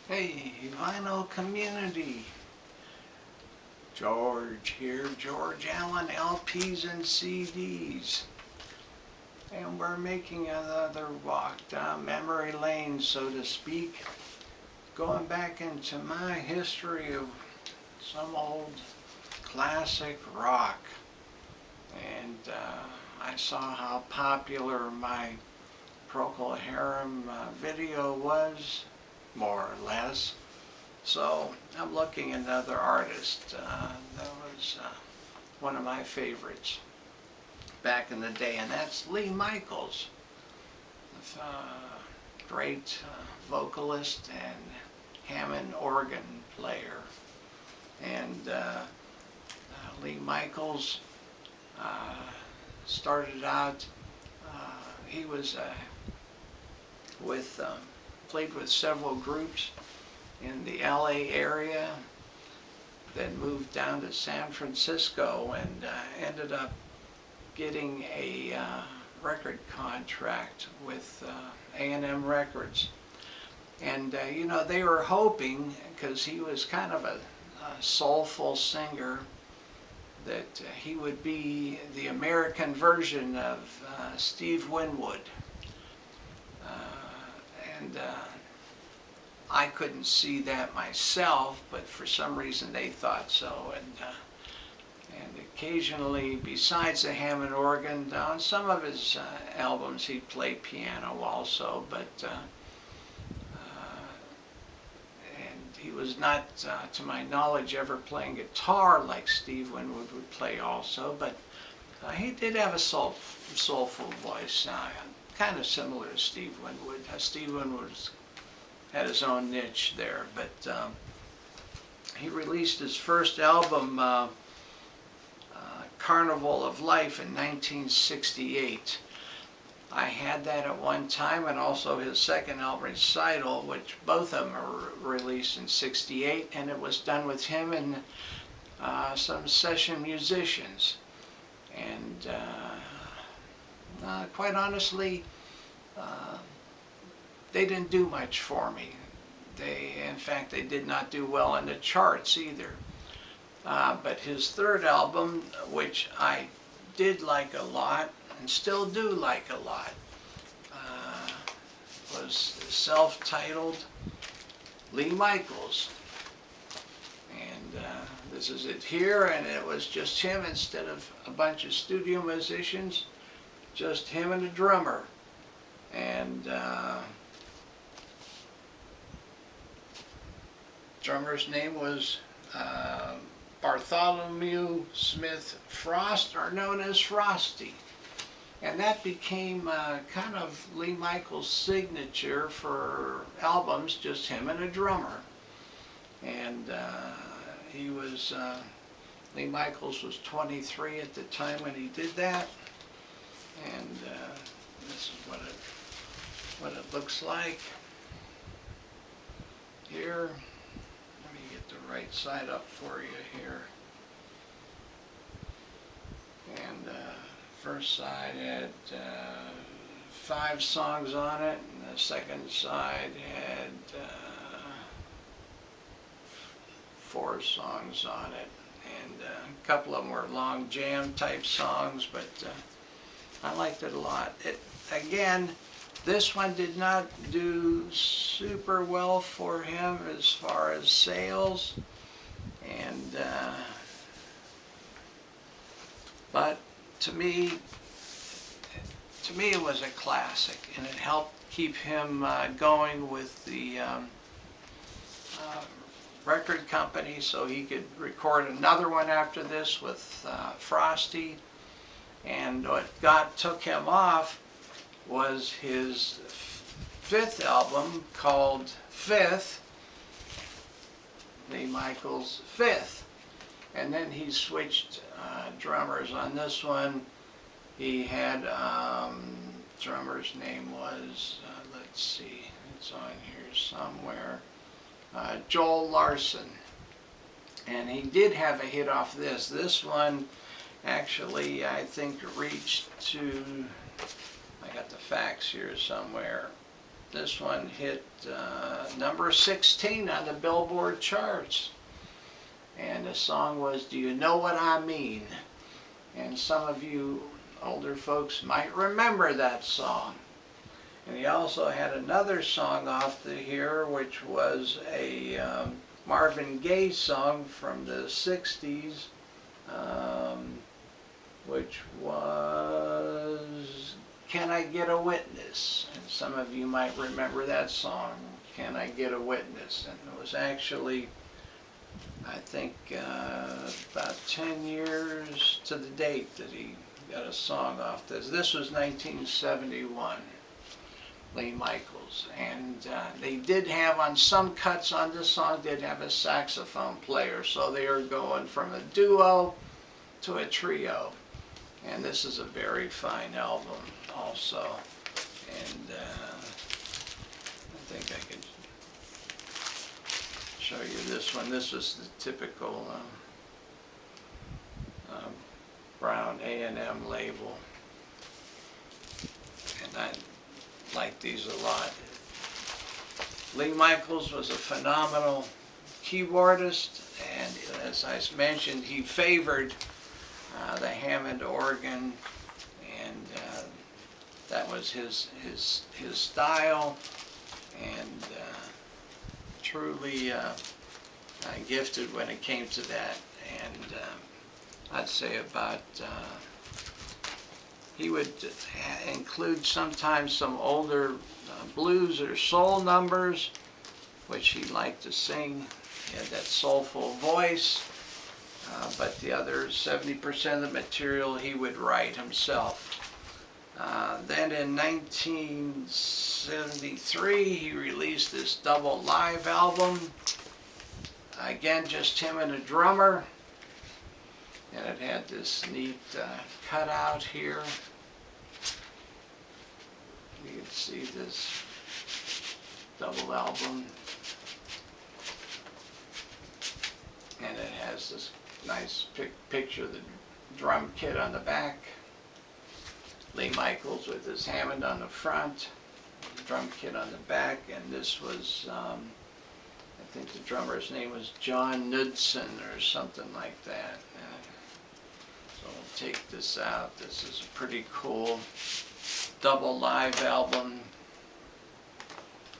Hey, vinyl community. George here, George Allen LPs and CDs. And we're making another walk down memory lane, so to speak, going back into my history of some old classic rock. And I saw how popular my Procol Harum video was, more or less. So I'm looking at another artist. That was one of my favorites back in the day, and that's Lee Michaels, great vocalist and Hammond organ player. And Lee Michaels started out, he was played with several groups in the LA area, then moved down to San Francisco and ended up getting a record contract with A&M Records. And you know, they were hoping, because he was kind of a soulful singer, that he would be the American version of Steve Winwood. And I couldn't see that myself, but for some reason they thought so. And occasionally, besides the Hammond organ, on some of his albums he'd play piano also, but and he was not, to my knowledge, ever playing guitar like Steve Winwood would play also, but he did have a soulful voice, kind of similar to Steve Winwood. Steve Winwood had his own niche there, but he released his first album, Carnival of Life, in 1968. I had that at one time, and also his second album, Recital, which both of them are released in 68, and it was done with him and some session musicians. And quite honestly, they didn't do much for me. In fact, they did not do well in the charts either. But his third album, which I did like a lot and still do like a lot, was self-titled Lee Michaels. And this is it here, and it was just him instead of a bunch of studio musicians, just him and a drummer. And drummer's name was Bartholomew Smith Frost, or known as Frosty. And that became kind of Lee Michaels' signature for albums, just him and a drummer. And Lee Michaels was 23 at the time when he did that. And this is what it looks like here. Let me get the right side up for you here. And first side had 5 songs on it, and the second side had 4 songs on it. And a couple of them were long jam type songs, but I liked it a lot. Again, this one did not do super well for him as far as sales, and but to me it was a classic, and it helped keep him going with the record company, so he could record another one after this with Frosty. And what took him off was his 5th album, called Fifth, Lee Michaels' 5th. And then he switched drummers on this one. He had, drummer's name was, let's see, it's on here somewhere, Joel Larson. And he did have a hit off this. This one actually, I think, reached to, I got the facts here somewhere, this one hit number 16 on the Billboard charts. And the song was Do You Know What I Mean? And some of you older folks might remember that song. And he also had another song off here, which was a Marvin Gaye song from the 60s, which was Can I Get a Witness? And some of you might remember that song, Can I Get a Witness? And it was actually, I think, about 10 years to the date that he got a song off this. This was 1971, Lee Michaels. And they did have, on some cuts on this song, did have a saxophone player. So they are going from a duo to a trio. And this is a very fine album also. And I think I could show you this one. This was the typical brown A&M label. And I like these a lot. Lee Michaels was a phenomenal keyboardist, and as I mentioned, he favored the Hammond organ, and that was his style, and truly gifted when it came to that. And I'd say about he would include sometimes some older blues or soul numbers, which he liked to sing. He had that soulful voice, but the other 70% of the material he would write himself. Then in 1973 he released this double live album, again just him and a drummer, and it had this neat cutout here. You can see this double album, and it has this nice picture of the drum kit on the back, Lee Michaels with his Hammond on the front, the drum kit on the back, and this was, I think the drummer's name was John Knudsen or something like that. So we'll take this out. This is a pretty cool double live album,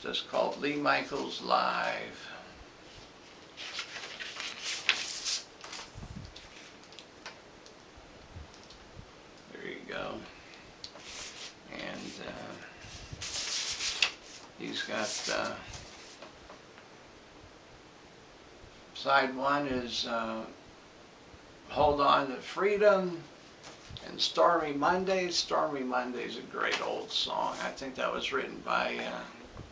just called Lee Michaels Live. There you go. And he's got side one is Hold On to Freedom, and Stormy Monday. Stormy Monday is a great old song. I think that was written by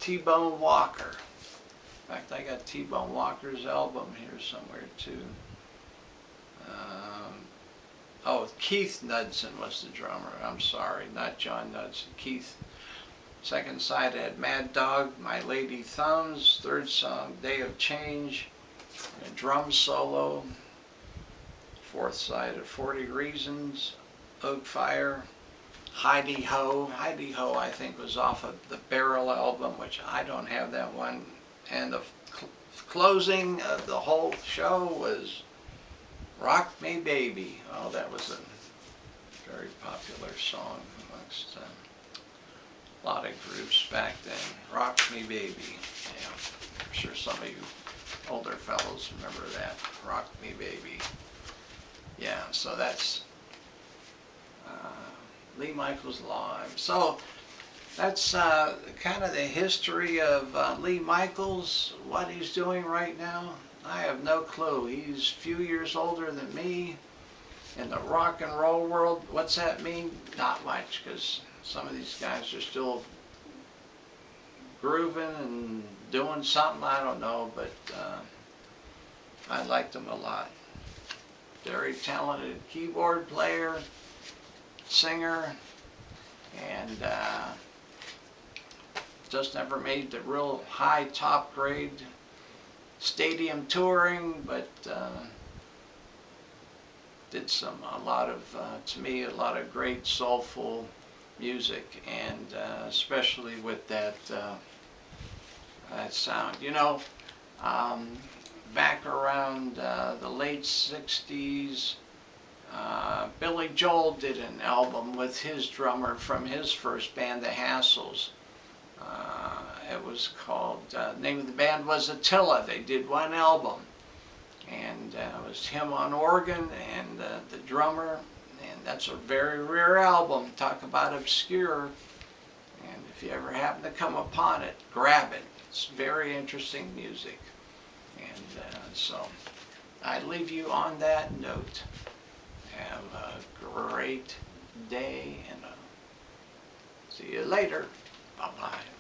T-Bone Walker. In fact, I got T-Bone Walker's album here somewhere too. Oh, Keith Knudsen was the drummer. I'm sorry, not John Knudsen. Keith. Second side had Mad Dog, My Lady Thumbs. Third song, Day of Change, a drum solo. Fourth side of 40 Reasons, Oak Fire, Heidi Ho. Heidi Ho, I think, was off of the Barrel album, which I don't have that one. And the closing of the whole show was Rock Me Baby. Oh, that was a very popular song amongst a lot of groups back then. Rock Me Baby. Yeah, I'm sure some of you older fellows remember that. Rock Me Baby. Yeah, so that's Lee Michaels Live. So that's kind of the history of Lee Michaels, what he's doing right now. I have no clue. He's a few years older than me in the rock and roll world. What's that mean? Not much, because some of these guys are still grooving and doing something. I don't know, but I liked them a lot. Very talented keyboard player, singer, and just never made the real high top grade stadium touring, but did a lot of, to me, a lot of great soulful music, and especially with that that sound. You know, back around the late 60s, Billy Joel did an album with his drummer from his first band, the Hassles. It was called, the name of the band was Attila. They did one album, and it was him on organ and the drummer, and that's a very rare album. Talk about obscure, and if you ever happen to come upon it, grab it. It's very interesting music. And so I leave you on that note. Have a great day, and see you later. Bye-bye.